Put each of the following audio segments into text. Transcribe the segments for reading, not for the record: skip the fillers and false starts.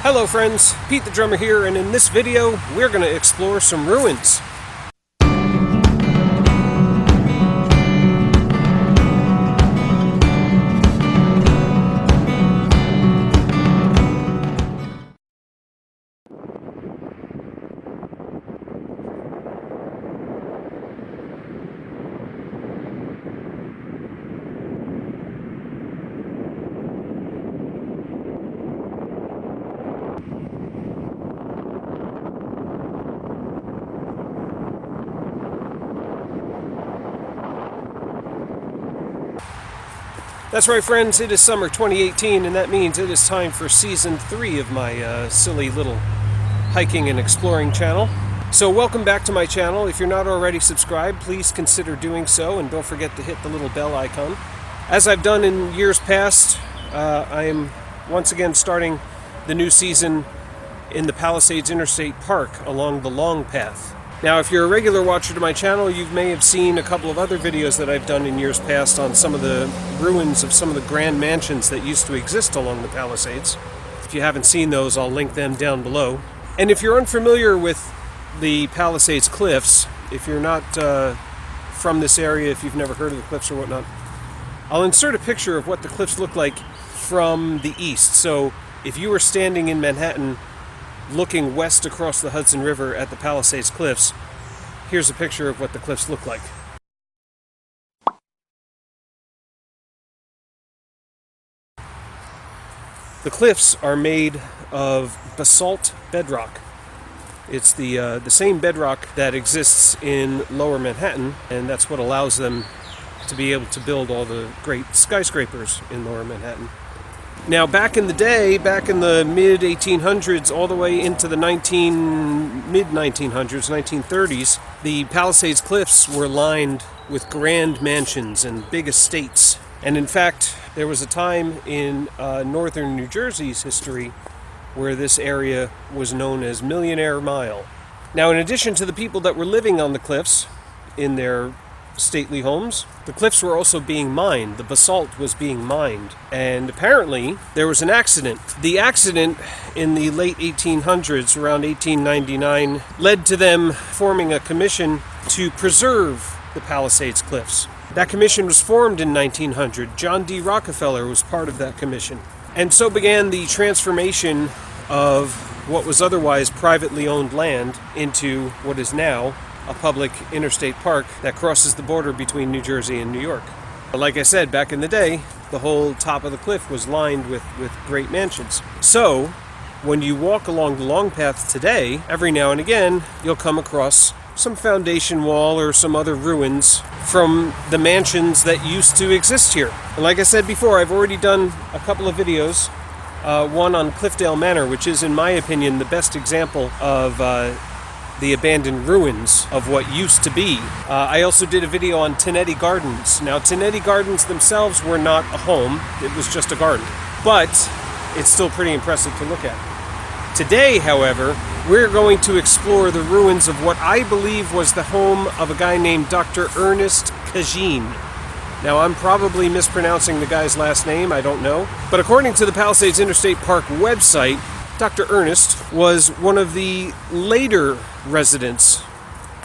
Hello friends, Pete the Drummer here, and in this video we're going to explore some ruins. That's right friends, it is summer 2018, and that means it is time for season 3 of my silly little hiking and exploring channel. So welcome back to my channel. If you're not already subscribed, please consider doing so, and don't forget to hit the little bell icon. As I've done in years past, I am once again starting the new season in the Palisades Interstate Park along the Long Path. Now, if you're a regular watcher to my channel, you may have seen a couple of other videos that I've done in years past on some of the ruins of some of the grand mansions that used to exist along the Palisades. If you haven't seen those, I'll link them down below. And if you're unfamiliar with the Palisades Cliffs, if you're not from this area, if you've never heard of the cliffs or whatnot, I'll insert a picture of what the cliffs look like from the east. So if you were standing in Manhattan looking west across the Hudson River at the Palisades Cliffs, here's a picture of what the cliffs look like. The cliffs are made of basalt bedrock. It's the same bedrock that exists in lower Manhattan, and that's what allows them to be able to build all the great skyscrapers in lower Manhattan. Now, back in the day, back in the mid-1800s, all the way into the mid-1900s, 1930s, the Palisades Cliffs were lined with grand mansions and big estates. And in fact, there was a time in northern New Jersey's history where this area was known as Millionaire Mile. Now, in addition to the people that were living on the cliffs in their stately homes, the cliffs were also being mined. The basalt was being mined, and apparently there was an accident. The accident in the late 1800s, around 1899, led to them forming a commission to preserve the Palisades Cliffs. That commission was formed in 1900. John D. Rockefeller was part of that commission. And so began the transformation of what was otherwise privately owned land into what is now a public interstate park that crosses the border between New Jersey and New York. Like I said, back in the day, the whole top of the cliff was lined with great mansions. So, when you walk along the Long Path today, every now and again, you'll come across some foundation wall or some other ruins from the mansions that used to exist here. And like I said before, I've already done a couple of videos, one on Cliffdale Manor, which is, in my opinion, the best example of the abandoned ruins of what used to be. I also did a video on Tenetti Gardens. Now, Tenetti Gardens themselves were not a home, it was just a garden. But it's still pretty impressive to look at. Today, however, we're going to explore the ruins of what I believe was the home of a guy named Dr. Ernest Bailey. Now, I'm probably mispronouncing the guy's last name, I don't know. But according to the Palisades Interstate Park website, Dr. Ernest was one of the later residents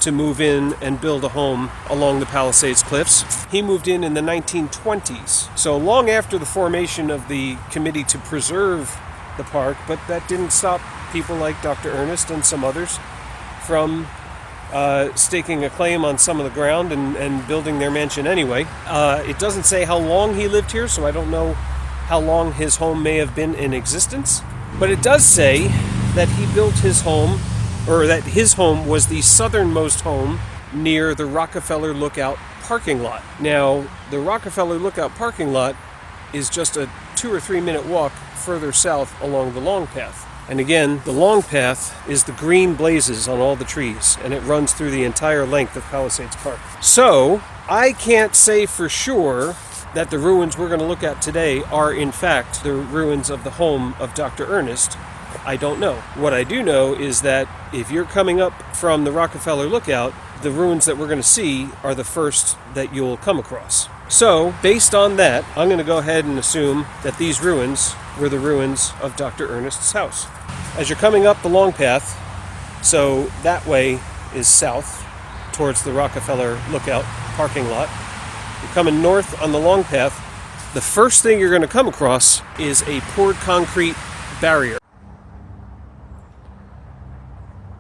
to move in and build a home along the Palisades Cliffs. He moved in the 1920s, so long after the formation of the committee to preserve the park, but that didn't stop people like Dr. Ernest and some others from staking a claim on some of the ground and building their mansion anyway. It doesn't say how long he lived here, so I don't know how long his home may have been in existence. But it does say that he built his home, or that his home was the southernmost home near the Rockefeller Lookout parking lot. Now, the Rockefeller Lookout parking lot is just a 2 or 3 minute walk further south along the Long Path. And again, the Long Path is the green blazes on all the trees, and it runs through the entire length of Palisades Park. So, I can't say for sure that the ruins we're going to look at today are in fact the ruins of the home of Dr. Ernest. I don't know. What I do know is that if you're coming up from the Rockefeller Lookout, the ruins that we're going to see are the first that you'll come across. So, based on that, I'm going to go ahead and assume that these ruins were the ruins of Dr. Ernest's house. as you're coming up the long path, so that way is south towards the Rockefeller Lookout parking lot. You're coming north on the long path. The first thing you're going to come across is a poured concrete barrier.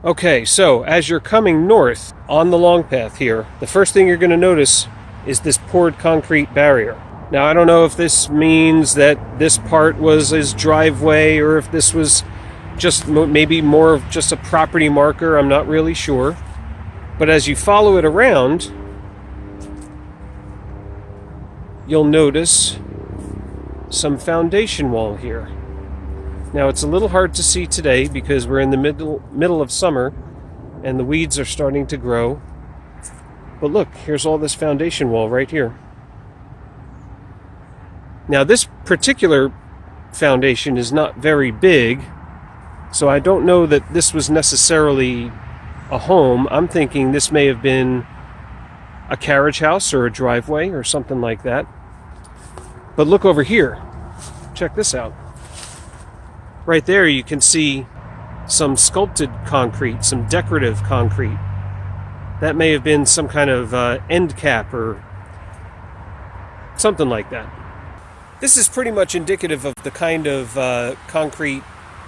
Okay, so as you're coming north on the long path here, the first thing you're going to notice is this poured concrete barrier. Now, I don't know if this means that this part was his driveway or if this was just maybe more of just a property marker. I'm not really sure. But as you follow it around, you'll notice some foundation wall here. Now, it's a little hard to see today because we're in the middle of summer and the weeds are starting to grow. But look, here's all this foundation wall right here. Now, this particular foundation is not very big, so I don't know that this was necessarily a home. I'm thinking this may have been a carriage house or a driveway or something like that. But look over here. Check this out. Right there you can see some sculpted concrete, some decorative concrete. That may have been some kind of end cap or something like that. This is pretty much indicative of the kind of concrete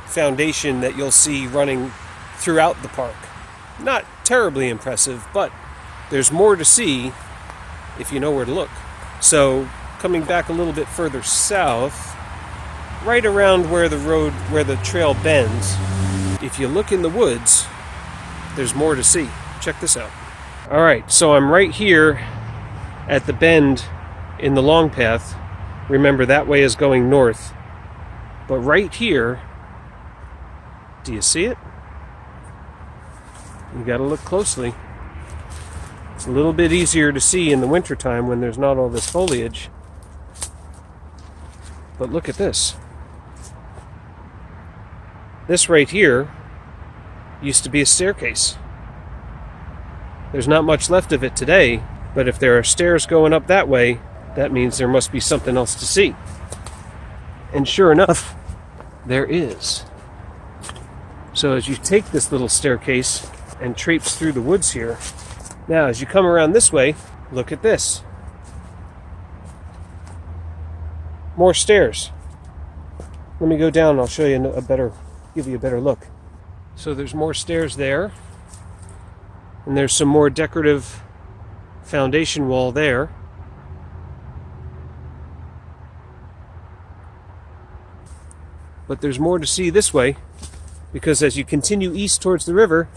foundation that you'll see running throughout the park. Not terribly impressive, but there's more to see if you know where to look. So, coming back a little bit further south, right around where the trail bends, if you look in the woods, there's more to see. Check this out. Alright, so I'm right here at the bend in the long path. Remember, that way is going north. But right here, do you see it? You gotta look closely. It's a little bit easier to see in the wintertime when there's not all this foliage. But look at this. This right here used to be a staircase. There's not much left of it today, but if there are stairs going up that way, that means there must be something else to see. And sure enough, there is. So as you take this little staircase and traipse through the woods here, now as you come around this way, look at this. More stairs. Let me go down, I'll show you give you a better look. So there's more stairs there, and there's some more decorative foundation wall there. But there's more to see this way, because as you continue east towards the river,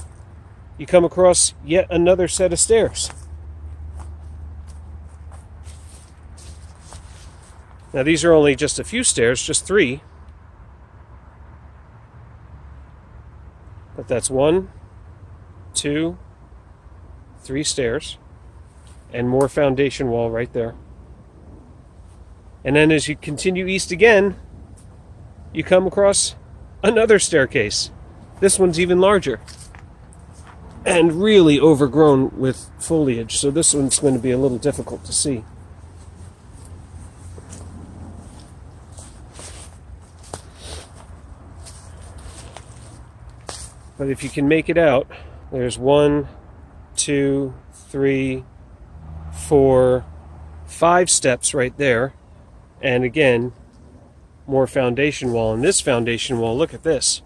you come across yet another set of stairs. Now these are only just a few stairs, just 3. But that's 1, 2, 3 stairs, and more foundation wall right there. And then as you continue east again, you come across another staircase. This one's even larger and really overgrown with foliage, so this one's going to be a little difficult to see. But if you can make it out, there's 1, 2, 3, 4, 5 steps right there. And again, more foundation wall. And this foundation wall, look at this.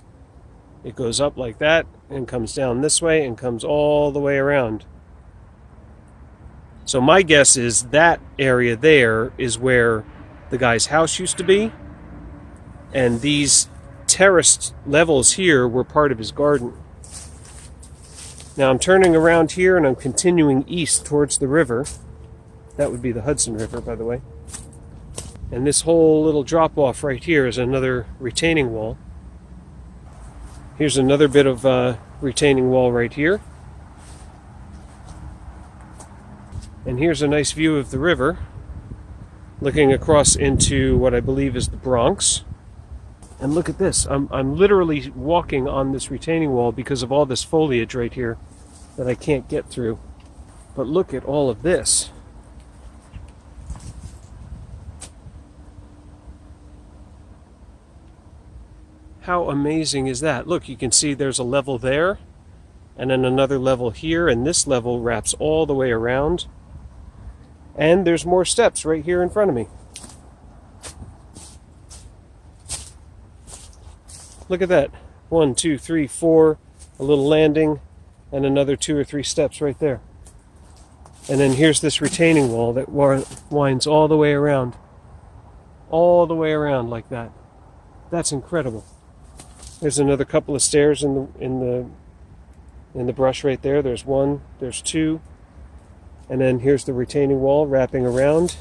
It goes up like that and comes down this way and comes all the way around. So my guess is that area there is where the guy's house used to be. And these terraced levels here were part of his garden. Now I'm turning around here and I'm continuing east towards the river. That would be the Hudson River, by the way. And this whole little drop off right here is another retaining wall. Here's another bit of retaining wall right here. And here's a nice view of the river, looking across into what I believe is the Bronx. And look at this. I'm literally walking on this retaining wall because of all this foliage right here that I can't get through. But look at all of this. How amazing is that? Look, you can see there's a level there, and then another level here, and this level wraps all the way around. And there's more steps right here in front of me. Look at that. 1, 2, 3, 4, a little landing, and another 2 or 3 steps right there. And then here's this retaining wall that winds all the way around. All the way around like that. That's incredible. There's another couple of stairs in the brush right there. There's 1, there's 2, and then here's the retaining wall wrapping around.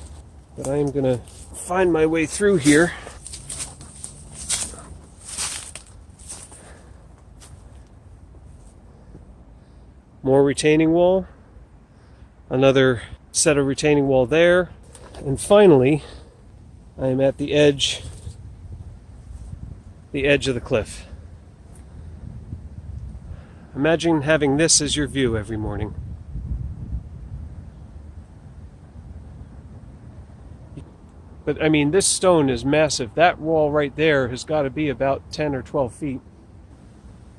But I am gonna find my way through here. More retaining wall, another set of retaining wall there, and finally I am at the edge of the cliff. Imagine having this as your view every morning. But I mean, this stone is massive. That wall right there has got to be about 10 or 12 feet.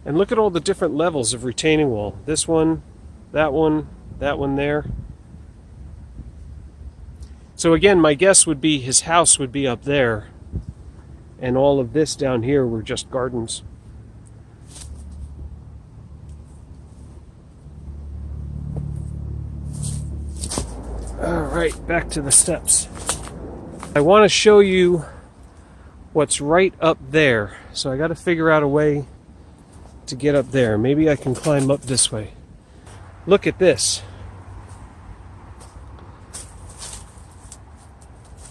And look at all the different levels of retaining wall. This one, that one there. So again, my guess would be his house would be up there, and all of this down here were just gardens. All right, back to the steps. I want to show you what's right up there. So I got to figure out a way to get up there. Maybe I can climb up this way. Look at this.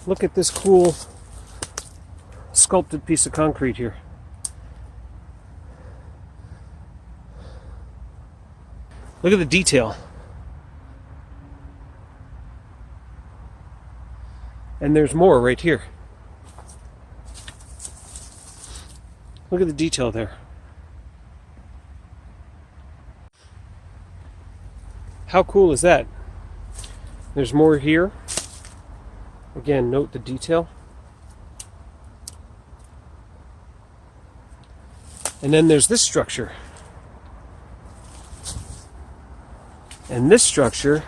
Look at this cool sculpted piece of concrete here. Look at the detail. And there's more right here. Look at the detail there. How cool is that? There's more here. Again, note the detail. And then there's this structure. And this structure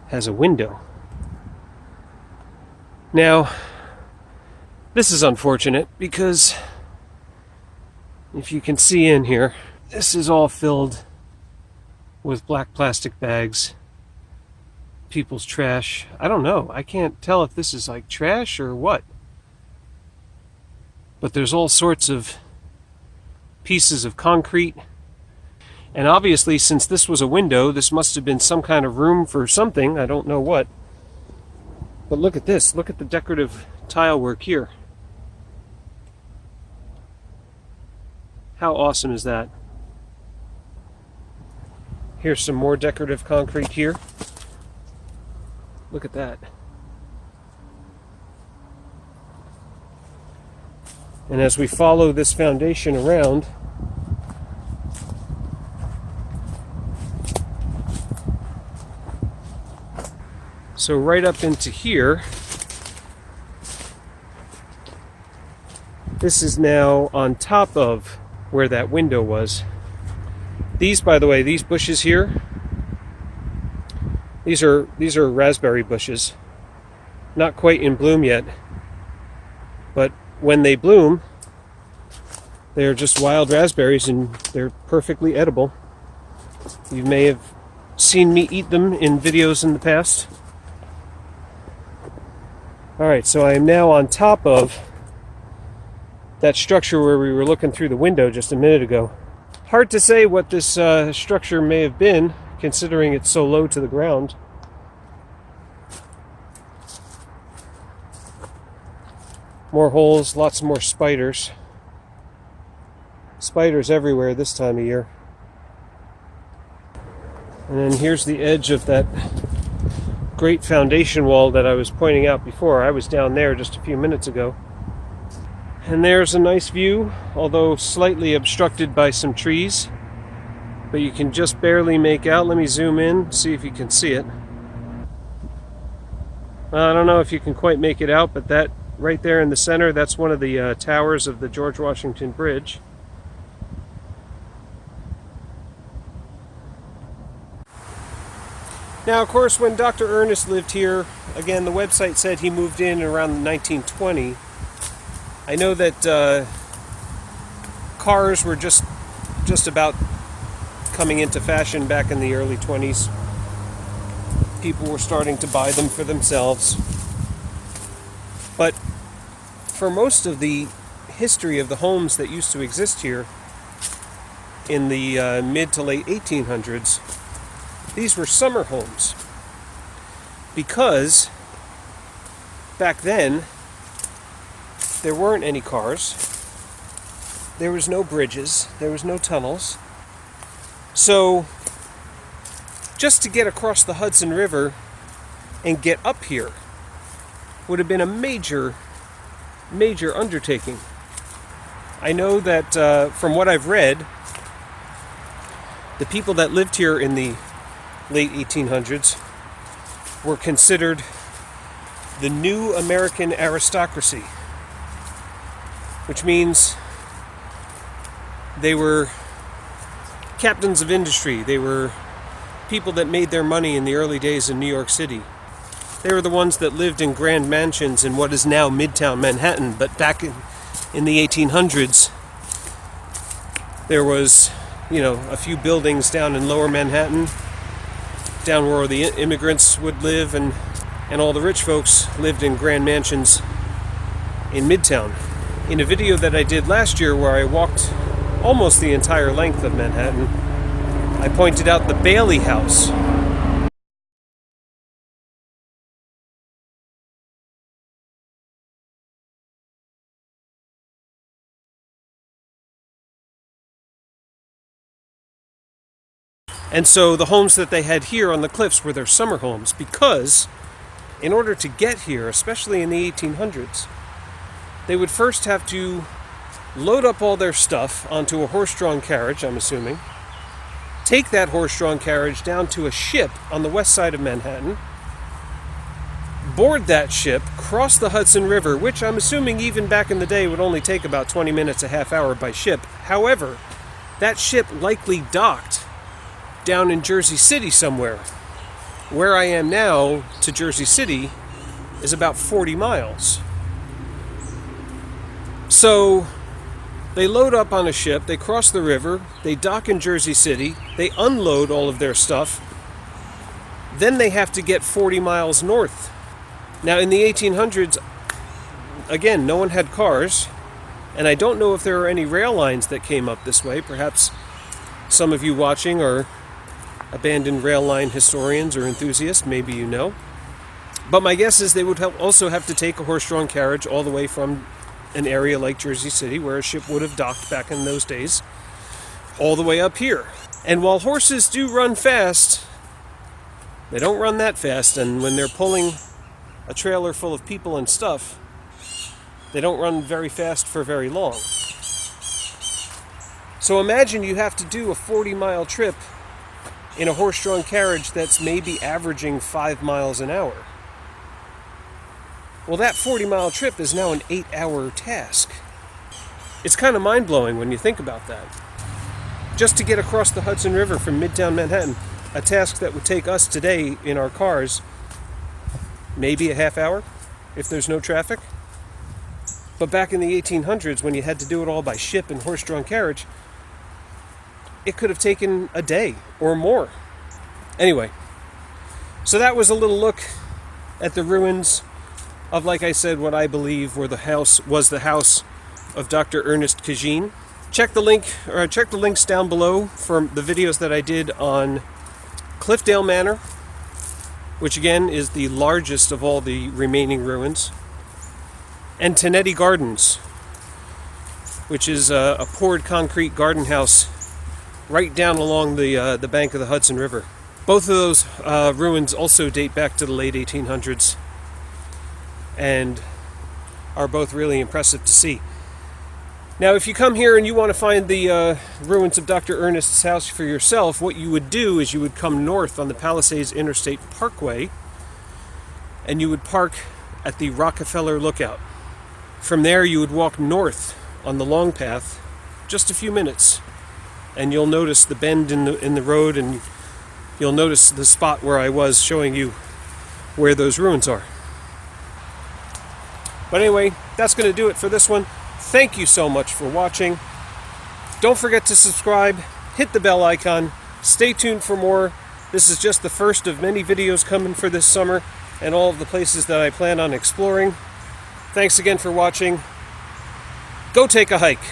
has a window. Now, this is unfortunate because if you can see in here, this is all filled with black plastic bags, people's trash. I don't know. I can't tell if this is like trash or what. But there's all sorts of pieces of concrete. And obviously, since this was a window, this must have been some kind of room for something. I don't know what. But look at this. Look at the decorative tile work here. How awesome is that? Here's some more decorative concrete here. Look at that. And as we follow this foundation around, so right up into here, this is now on top of where that window was. These, by the way, these bushes here, these are raspberry bushes. Not quite in bloom yet, but when they bloom, they're just wild raspberries and they're perfectly edible. You may have seen me eat them in videos in the past. Alright, so I am now on top of that structure where we were looking through the window just a minute ago. Hard to say what this structure may have been, considering it's so low to the ground. More holes, lots more spiders. Spiders everywhere this time of year. And then here's the edge of that great foundation wall that I was pointing out before. I was down there just a few minutes ago. And there's a nice view, although slightly obstructed by some trees. But you can just barely make out. Let me zoom in, see if you can see it. I don't know if you can quite make it out, but that right there in the center, that's one of the towers of the George Washington Bridge. Now, of course, when Dr. Ernest lived here, again, the website said he moved in around 1920. I know that cars were just about coming into fashion back in the early 20s. People were starting to buy them for themselves. But for most of the history of the homes that used to exist here in the mid to late 1800s, these were summer homes, because back then there weren't any cars, there was no bridges, there was no tunnels. So just to get across the Hudson River and get up here would have been a major undertaking. I know that from what I've read, the people that lived here in the late 1800s were considered the new American aristocracy, which means they were captains of industry. They were people that made their money in the early days in New York City. They were the ones that lived in grand mansions in what is now Midtown Manhattan, but back in the 1800s there was, a few buildings down in Lower Manhattan, down where the immigrants would live, and all the rich folks lived in grand mansions in Midtown. In a video that I did last year where I walked almost the entire length of Manhattan, I pointed out the Bailey House. And so the homes that they had here on the cliffs were their summer homes, because in order to get here, especially in the 1800s, they would first have to load up all their stuff onto a horse-drawn carriage, I'm assuming, take that horse-drawn carriage down to a ship on the west side of Manhattan, board that ship, cross the Hudson River, which I'm assuming even back in the day would only take about 20 minutes, a half hour by ship. However, that ship likely docked down in Jersey City somewhere. Where I am now to Jersey City is about 40 miles. So they load up on a ship, they cross the river, they dock in Jersey City, they unload all of their stuff, then they have to get 40 miles north. Now in the 1800s, again, no one had cars, and I don't know if there are any rail lines that came up this way. Perhaps some of you watching are abandoned rail line historians or enthusiasts, maybe you know. But my guess is they would also have to take a horse-drawn carriage all the way from an area like Jersey City, where a ship would have docked back in those days, all the way up here. And while horses do run fast, they don't run that fast, and when they're pulling a trailer full of people and stuff, they don't run very fast for very long. So imagine you have to do a 40-mile trip in a horse-drawn carriage that's maybe averaging 5 miles an hour. Well, that 40-mile trip is now an 8-hour task. It's kind of mind-blowing when you think about that. Just to get across the Hudson River from Midtown Manhattan, a task that would take us today in our cars maybe a half hour, if there's no traffic. But back in the 1800s, when you had to do it all by ship and horse-drawn carriage, it could have taken a day or more. Anyway, so that was a little look at the ruins of, like I said, what I believe was the house of Dr. Ernest Bailey. Check the links down below for the videos that I did on Cliffdale Manor, which again is the largest of all the remaining ruins, and Tenetti Gardens, which is a poured concrete garden house right down along the bank of the Hudson River. Both of those ruins also date back to the late 1800s and are both really impressive to see. Now, if you come here and you want to find the ruins of Dr. Ernest's house for yourself, what you would do is you would come north on the Palisades Interstate Parkway, and you would park at the Rockefeller Lookout. From there, you would walk north on the long path, just a few minutes, and you'll notice the bend in the road, and you'll notice the spot where I was showing you where those ruins are. But anyway, that's going to do it for this one. Thank you so much for watching. Don't forget to subscribe, hit the bell icon, stay tuned for more. This is just the first of many videos coming for this summer and all of the places that I plan on exploring. Thanks again for watching. Go take a hike.